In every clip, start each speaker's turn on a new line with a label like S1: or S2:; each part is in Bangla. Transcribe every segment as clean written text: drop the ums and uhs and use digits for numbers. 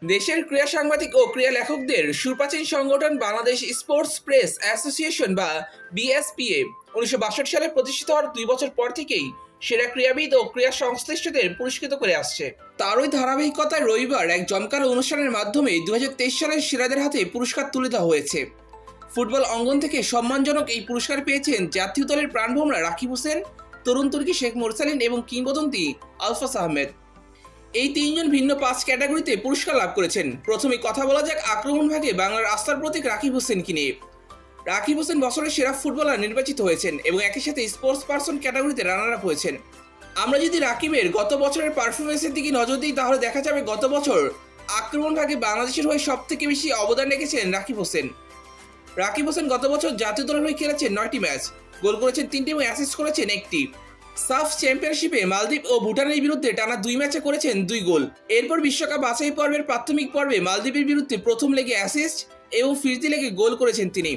S1: দেশের ক্রীড়া সাংবাদিক ও ক্রীড়া লেখকদের সুপ্রাচীন সংগঠন বাংলাদেশ স্পোর্টস প্রেস অ্যাসোসিয়েশন বা বিএসপিএ 1962 সালে প্রতিষ্ঠিত হওয়ার 2 বছর পর থেকেই সেরা ক্রীড়াবিদ ও ক্রীড়া সংশ্লিষ্টদের পুরস্কৃত করে আসছে। তারই ধারাবাহিকতায় রবিবার এক জমকালো অনুষ্ঠানের মাধ্যমে 2023 সালের সেরাদের হাতে পুরস্কার তুলে দেওয়া হয়েছে। ফুটবল অঙ্গন থেকে সম্মানজনক এই পুরস্কার পেয়েছেন জাতীয় দলের প্রাণভোমরা রাকিব হোসেন, তরুণ তুর্কি শেখ মোরসালিন এবং কিংবদন্তি আলফাস আহমেদ। এই তিনজন ভিন্ন 5 ক্যাটাগরিতে পুরস্কার লাভ করেছেন। প্রথমে কথা বলা যাক আক্রমণ ভাগে বাংলার আস্থার প্রতীক রাকিব হোসেনকে নিয়ে। রাকিব হোসেন বছরের সেরা ফুটবলার নির্বাচিত হয়েছেন এবং একই সাথে স্পোর্টস পারসন ক্যাটাগরিতে রানার আপ হয়েছেন। আমরা যদি রাকিবের গত বছরের পারফরমেন্সের দিকে নজর দিই তাহলে দেখা যাবে গত বছর আক্রমণ ভাগে বাংলাদেশের হয়ে সবথেকে বেশি অবদান রেখেছেন রাকিব হোসেন। রাকিব হোসেন গত বছর জাতীয় দলের হয়ে খেলেছেন 9টি ম্যাচ, গোল করেছেন 3টি এবং অ্যাসিস্ট করেছেন 1টি। সাফ চ্যাম্পিয়নশিপে মালদ্বীপ ও ভুটানের বিরুদ্ধে টানা 2 ম্যাচে করেছেন 2 গোল। এরপর বিশ্বকাপ বাছাই পর্বের প্রাথমিক পর্বে মালদ্বীপের বিরুদ্ধে প্রথম লেগে অ্যাসিস্ট এবং ফিরতি লেগে গোল করেছেন তিনি।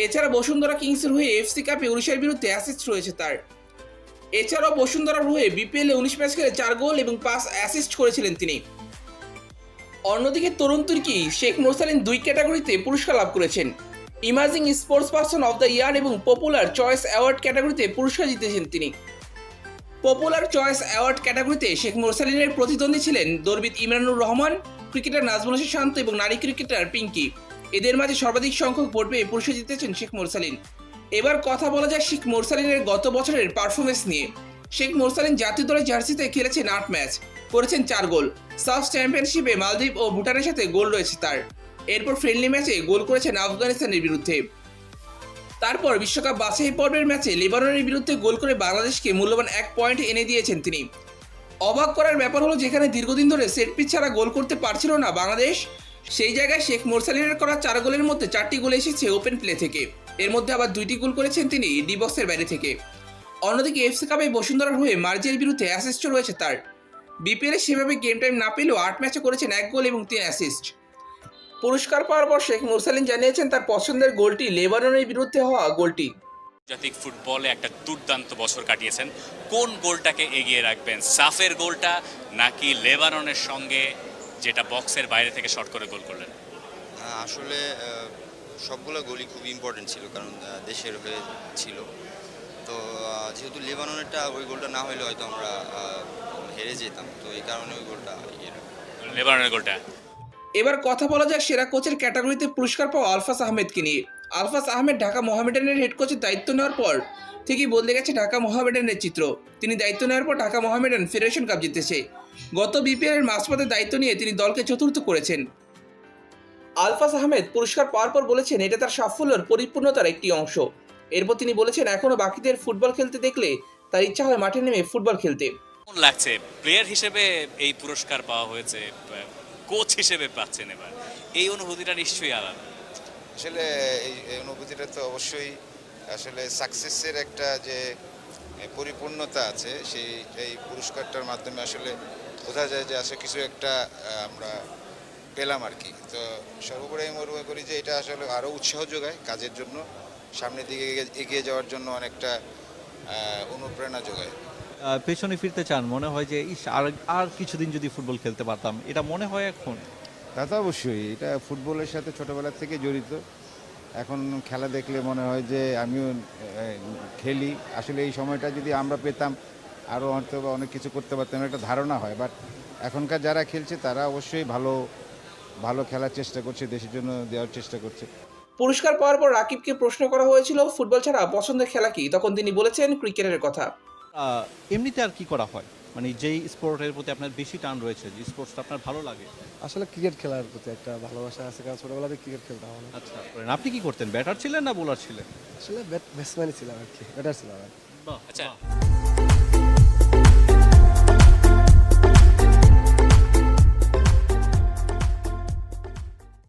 S1: এছাড়া বসুন্ধরা কিংসের হয়ে এফসি কাপে ওড়িশার বিরুদ্ধে অ্যাসিস্ট রয়েছে তার। এছাড়াও বসুন্ধরার হয়ে বিপিএলে 19 ম্যাচ খেলে 4 গোল এবং 5 অ্যাসিস্ট করেছিলেন তিনি। অন্যদিকে তরুণ তুর্কি শেখ মোরসালিন 2 ক্যাটাগরিতে পুরস্কার লাভ করেছেন। Emerging sports person of the year এবং পপুলার চয়েস অ্যাওয়ার্ড ক্যাটাগরিতে পুরস্কার জিতেছেন তিনি। পপুলার চয়েস অ্যাওয়ার্ড ক্যাটাগরিতে শেখ মোরসালিনের প্রতিদ্বন্দ্বী ছিলেন দৌড়বিদ ইমরানুর রহমান, ক্রিকেটার নাজমুল হোসেন শান্ত এবং নারী ক্রিকেটার পিঙ্কি। এদের মাঝে সর্বাধিক সংখ্যক ভোট পেয়ে পুরস্কার জিতেছেন শেখ মোরসালিন। এবার কথা বলা যায় শেখ মোরসালিনের গত বছরের পারফরমেন্স নিয়ে। শেখ মোরসালিন জাতীয় দলের জার্সিতে খেলেছেন 8 ম্যাচ, করেছেন 4 গোল। সাফ চ্যাম্পিয়নশিপে মালদ্বীপ ও ভুটানের সাথে গোল রয়েছে তার। এরপর ফ্রেন্ডলি ম্যাচে গোল করেছেন আফগানিস্তানের বিরুদ্ধে। তারপর বিশ্বকাপ বাছাই পর্বের ম্যাচে লেবাননের বিরুদ্ধে গোল করে বাংলাদেশকে মূল্যবান 1 পয়েন্ট এনে দিয়েছেন তিনি। অবাক করার ব্যাপার হলো যেখানে দীর্ঘদিন ধরে সেট পিচ ছাড়া গোল করতে পারছিল না বাংলাদেশ, সেই জায়গায় শেখ মোরসালিনের করা 4 গোলের মধ্যে 4টি গোল এসেছে ওপেন প্লে থেকে। এর মধ্যে আবার 2টি গোল করেছেন তিনি ডি বক্সের বাইরে থেকে। অন্যদিকে এফসি কাপে বসুন্ধরার হয়ে মার্জিয়ার বিরুদ্ধে অ্যাসিস্টও রয়েছে তার। বিপিএলে সেভাবে গেম টাইম না পেলেও 8 ম্যাচে করেছেন 1 গোল এবং 3 অ্যাসিস্ট। পুরস্কার পাওয়ার পর শেখ মোরসালিন জানিয়েছেন তার পছন্দের গোলটি লেবাননের বিরুদ্ধে হওয়া গোলটি।
S2: আন্তর্জাতিক ফুটবলে একটা দুর্দান্ত বছর কাটিয়েছেন, কোন গোলটাকে এগিয়ে রাখবেন, সাফের গোলটা নাকি লেবাননের সঙ্গে যেটা বক্সের বাইরে থেকে শট করে গোল করলেন?
S3: আসলে সবগুলো গোলই খুব ইম্পর্টেন্ট ছিল, কারণ দেশের হয়ে ছিল। তো যেহেতু লেবাননেরটা ওই গোলটা না হলে হয়তো আমরা হেরে যেতাম, তো এই কারণে ওই গোলটা
S2: লেবাননের গোলটা।
S1: এবার কথা বলা যাক সেরা কোচের ক্যাটাগরিতে পুরস্কার পাওয়া আলফাস আহমেদকে নিয়ে। আলফাস আহমেদ ঢাকা মোহামেডানের হেড কোচের দায়িত্ব নেওয়ার পর থেকেই বদলে গেছে ঢাকা মোহামেডানের চিত্র। তিনি দায়িত্ব নেওয়ার পর ঢাকা মোহামেডান ফেডারেশন কাপ জিতেছে। গত বিপিএলের মাঝপথে দায়িত্ব নিয়ে তিনি দলকে চতুর্থ করেছেন। আলফাস আহমেদ পুরস্কার পাওয়ার পর বলেছেন এটা তার সাফল্যের পরিপূর্ণতার একটি অংশ। এরপর তিনি বলেছেন এখনও বাকিদের ফুটবল খেলতে দেখলে তার ইচ্ছা হয় মাঠে নেমে ফুটবল খেলতে।
S2: কেমন লাগছে প্লেয়ার হিসেবে এই পুরস্কার পাওয়া হয়েছে, কোচ হিসেবে পাচ্ছেন এবার, এই অনুভূতিটা নিশ্চয়ই আলাদা।
S4: আসলে এই অনুভূতিটা তো অবশ্যই আসলে সাকসেসের একটা যে পরিপূর্ণতা আছে, এই পুরস্কারটার মাধ্যমে আসলে বোঝা যায় যে আসলে কিছু একটা আমরা পেলাম আর কি। তো সর্বোপরি আমি মনে করি যে এটা আসলে আরও উৎসাহ যোগায় কাজের জন্য, সামনের দিকে এগিয়ে যাওয়ার জন্য অনেকটা অনুপ্রেরণা যোগায়।
S5: পেছনে ফিরতে চান, মনে হয় যে আর কিছুদিন যদি ফুটবল খেলতে পারতাম, এটা মনে হয় এখন?
S6: তা তো অবশ্যই, এটা ফুটবলের সাথে ছোটোবেলা থেকে জড়িত। এখন খেলা দেখলে মনে হয় যে আমিও খেলি। আসলে এই সময়টা যদি আমরা পেতাম আরও হয়তো বা অনেক কিছু করতে পারতাম, একটা ধারণা হয়। বাট এখনকার যারা খেলছে তারা অবশ্যই ভালো ভালো খেলার চেষ্টা করছে, দেশের জন্য দেওয়ার চেষ্টা করছে।
S1: পুরস্কার পাওয়ার পর রাকিবকে প্রশ্ন করা হয়েছিল ফুটবল ছাড়া পছন্দের খেলা কি, তখন তিনি বলেছেন ক্রিকেটের কথা।
S5: এমনিতে আর কি করা হয়, মানে যেই স্পোর্টের প্রতি আপনার বেশি টান রয়েছে, যে স্পোর্টসটা আপনার ভালো লাগে?
S7: আসলে ক্রিকেট খেলার প্রতি একটা ভালোবাসা আছে, কারণ ছোটবেলাতে ক্রিকেট খেলতাম আমরা।
S5: আচ্ছা, আপনি কি করতেন? ব্যাটার ছিলেন না বোলার ছিলেন?
S7: আসলে ব্যাটসম্যানই ছিলাম আর কি, ব্যাটার ছিলাম আর কি।
S2: আচ্ছা,